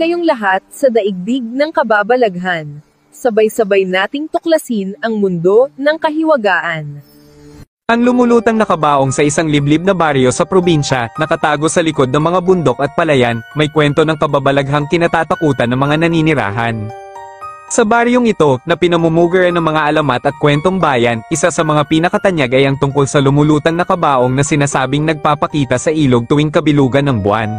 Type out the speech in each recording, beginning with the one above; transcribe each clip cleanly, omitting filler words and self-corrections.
kayong lahat sa daigdig ng kababalaghan. Sabay-sabay nating tuklasin ang mundo ng kahiwagaan. Ang lumulutang na kabaong sa isang liblib na baryo sa probinsya, nakatago sa likod ng mga bundok at palayan, may kwento ng kababalaghang kinatatakutan ng mga naninirahan. Sa baryong ito, na pinamumuguran ng mga alamat at kwentong bayan, isa sa mga pinakatanyag ay ang tungkol sa lumulutang na kabaong na sinasabing nagpapakita sa ilog tuwing kabilugan ng buwan.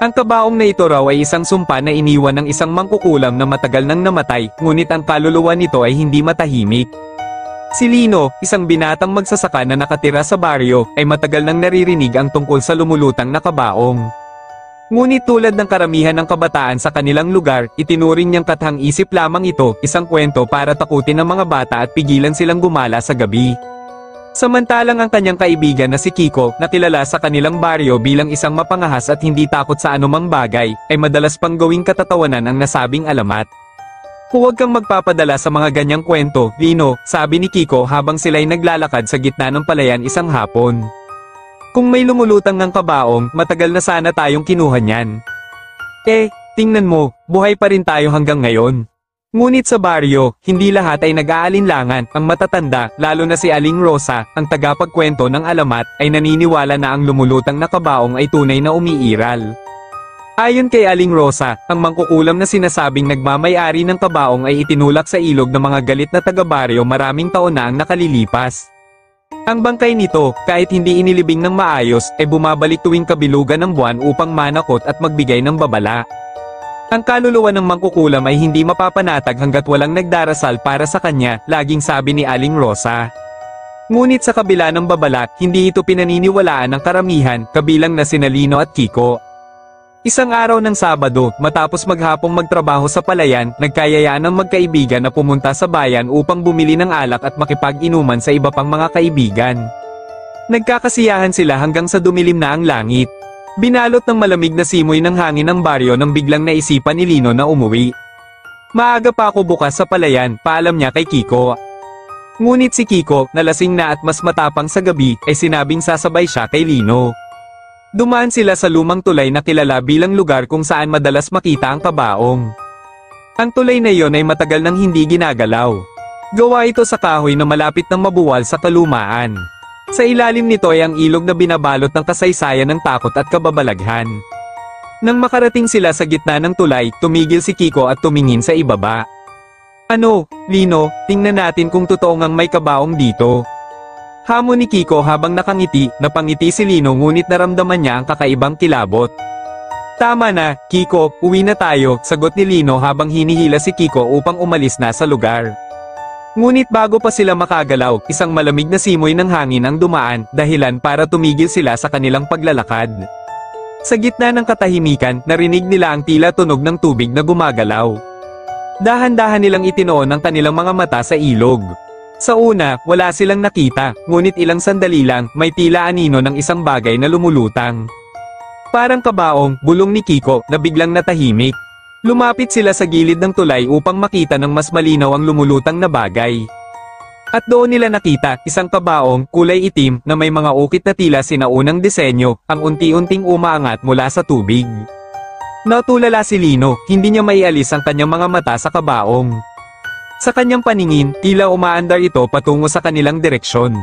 Ang kabaong na ito raw ay isang sumpa na iniwan ng isang mangkukulam na matagal nang namatay, ngunit ang kaluluwa nito ay hindi matahimik. Si Lino, isang binatang magsasaka na nakatira sa baryo, ay matagal nang naririnig ang tungkol sa lumulutang na kabaong. Ngunit tulad ng karamihan ng kabataan sa kanilang lugar, itinuring niyang kathang-isip lamang ito, isang kwento para takutin ang mga bata at pigilan silang gumala sa gabi. Samantalang ang kanyang kaibigan na si Kiko, na kilala sa kanilang baryo bilang isang mapangahas at hindi takot sa anumang bagay, ay madalas pang gawing katatawanan ang nasabing alamat. Huwag kang magpapadala sa mga ganyang kwento, Lino, sabi ni Kiko habang sila'y naglalakad sa gitna ng palayan isang hapon. Kung may lumulutang ng kabaong, matagal na sana tayong kinuha niyan. Tingnan mo, buhay pa rin tayo hanggang ngayon. Ngunit sa baryo, hindi lahat ay nag-aalinlangan. Ang matatanda, lalo na si Aling Rosa, ang tagapagkwento ng alamat, ay naniniwala na ang lumulutang na kabaong ay tunay na umiiral. Ayon kay Aling Rosa, ang mangkukulam na sinasabing nagmamay-ari ng kabaong ay itinulak sa ilog ng mga galit na taga-baryo maraming taon na ang nakalilipas. Ang bangkay nito, kahit hindi inilibing ng maayos, ay bumabalik tuwing kabilugan ng buwan upang manakot at magbigay ng babala. Ang kaluluwa ng mangkukulam ay hindi mapapanatag hanggat walang nagdarasal para sa kanya, laging sabi ni Aling Rosa. Ngunit sa kabila ng babala, hindi ito pinaniniwalaan ng karamihan, kabilang na sina Lino at Kiko. Isang araw ng Sabado, matapos maghapong magtrabaho sa palayan, nagkayayaan ng magkaibigan na pumunta sa bayan upang bumili ng alak at makipag-inuman sa iba pang mga kaibigan. Nagkakasiyahan sila hanggang sa dumilim na ang langit. Binalot ng malamig na simoy ng hangin ng baryo nang biglang naisipan ni Lino na umuwi. Maaga pa ako bukas sa palayan, paalam niya kay Kiko. Ngunit si Kiko, nalasing na at mas matapang sa gabi, ay sinabing sasabay siya kay Lino. Dumaan sila sa lumang tulay na kilala bilang lugar kung saan madalas makita ang kabaong. Ang tulay na iyon ay matagal nang hindi ginagalaw. Gawa ito sa kahoy na malapit ng mabuwal sa kalumaan. Sa ilalim nito ay ang ilog na binabalot ng kasaysayan ng takot at kababalaghan. Nang makarating sila sa gitna ng tulay, tumigil si Kiko at tumingin sa ibaba. Ano, Lino, tingnan natin kung totoo ngang may kabaong dito. Hamon ni Kiko habang nakangiti, napangiti si Lino ngunit naramdaman niya ang kakaibang kilabot. Tama na, Kiko, uwi na tayo, sagot ni Lino habang hinihila si Kiko upang umalis na sa lugar. Ngunit bago pa sila makagalaw, isang malamig na simoy ng hangin ang dumaan, dahilan para tumigil sila sa kanilang paglalakad. Sa gitna ng katahimikan, narinig nila ang tila tunog ng tubig na gumagalaw. Dahan-dahan nilang itinoon ang kanilang mga mata sa ilog. Sa una, wala silang nakita, ngunit ilang sandali lang, may tila anino ng isang bagay na lumulutang. Parang kabaong, bulong ni Kiko, na biglang natahimik. Lumapit sila sa gilid ng tulay upang makita ng mas malinaw ang lumulutang na bagay. At doon nila nakita, isang kabaong, kulay itim, na may mga ukit na tila sinaunang disenyo, ang unti-unting umaangat mula sa tubig. Natulala si Lino, hindi niya maialis ang kanyang mga mata sa kabaong. Sa kanyang paningin, tila umaandar ito patungo sa kanilang direksyon.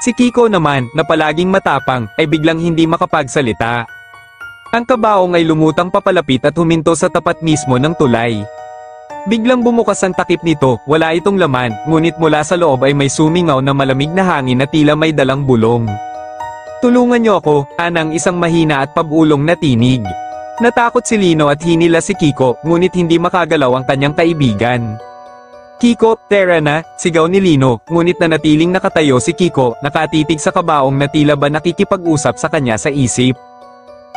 Si Kiko naman, na palaging matapang, ay biglang hindi makapagsalita. Ang kabaong ay lumutang papalapit at huminto sa tapat mismo ng tulay. Biglang bumukas ang takip nito, wala itong laman, ngunit mula sa loob ay may sumingaw na malamig na hangin na tila may dalang bulong. Tulungan niyo ako, anang isang mahina at pabulong na tinig. Natakot si Lino at hinila si Kiko, ngunit hindi makagalaw ang kanyang kaibigan. Kiko, tara na, sigaw ni Lino, ngunit nanatiling nakatayo si Kiko, nakatitig sa kabaong na tila ba nakikipag-usap sa kanya sa isip.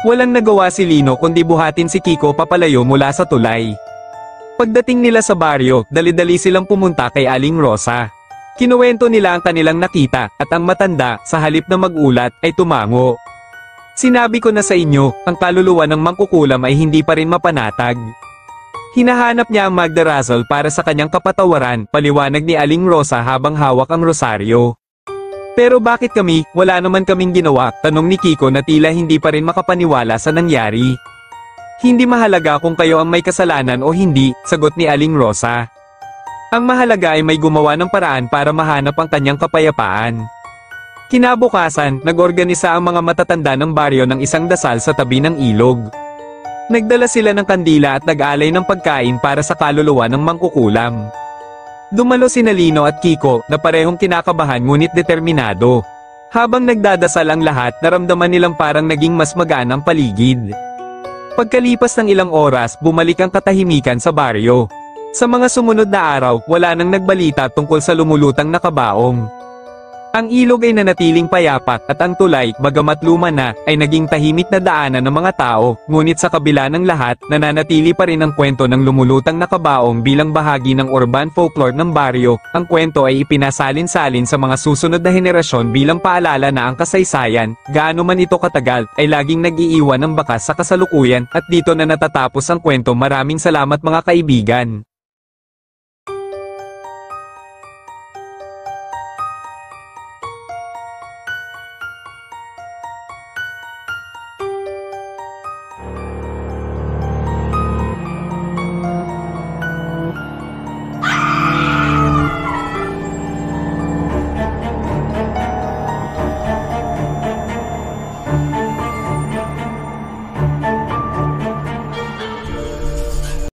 Walang nagawa si Lino kundi buhatin si Kiko papalayo mula sa tulay. Pagdating nila sa baryo, dali-dali silang pumunta kay Aling Rosa. Kinuwento nila ang kanilang nakita, at ang matanda, sa halip na mag-ulat, ay tumango. Sinabi ko na sa inyo, ang kaluluwa ng mangkukulam ay hindi pa rin mapanatag. Hinahanap niya ang Magda Razzle para sa kanyang kapatawaran, paliwanag ni Aling Rosa habang hawak ang rosaryo. Pero bakit kami, wala naman kaming ginawa, tanong ni Kiko na tila hindi pa rin makapaniwala sa nangyari. Hindi mahalaga kung kayo ang may kasalanan o hindi, sagot ni Aling Rosa. Ang mahalaga ay may gumawa ng paraan para mahanap ang kanyang kapayapaan. Kinabukasan, nag-organisa ang mga matatanda ng baryo ng isang dasal sa tabi ng ilog. Nagdala sila ng kandila at nag-alay ng pagkain para sa kaluluwa ng mangkukulam. Dumalo sina Lino at Kiko, na parehong kinakabahan ngunit determinado. Habang nagdadasal ang lahat, naramdaman nilang parang naging mas magaan ang paligid. Pagkalipas ng ilang oras, bumalik ang katahimikan sa baryo. Sa mga sumunod na araw, wala nang nagbalita tungkol sa lumulutang na kabaong. Ang ilog ay nanatiling payapat at ang tulay, bagamat luma na, ay naging tahimik na daanan ng mga tao, ngunit sa kabila ng lahat, nananatili pa rin ang kwento ng lumulutang na kabaong bilang bahagi ng urban folklore ng baryo. Ang kwento ay ipinasalin-salin sa mga susunod na henerasyon bilang paalala na ang kasaysayan, gaano man ito katagal, ay laging nag-iiwan ng bakas sa kasalukuyan, at dito na natatapos ang kwento. Maraming salamat mga kaibigan.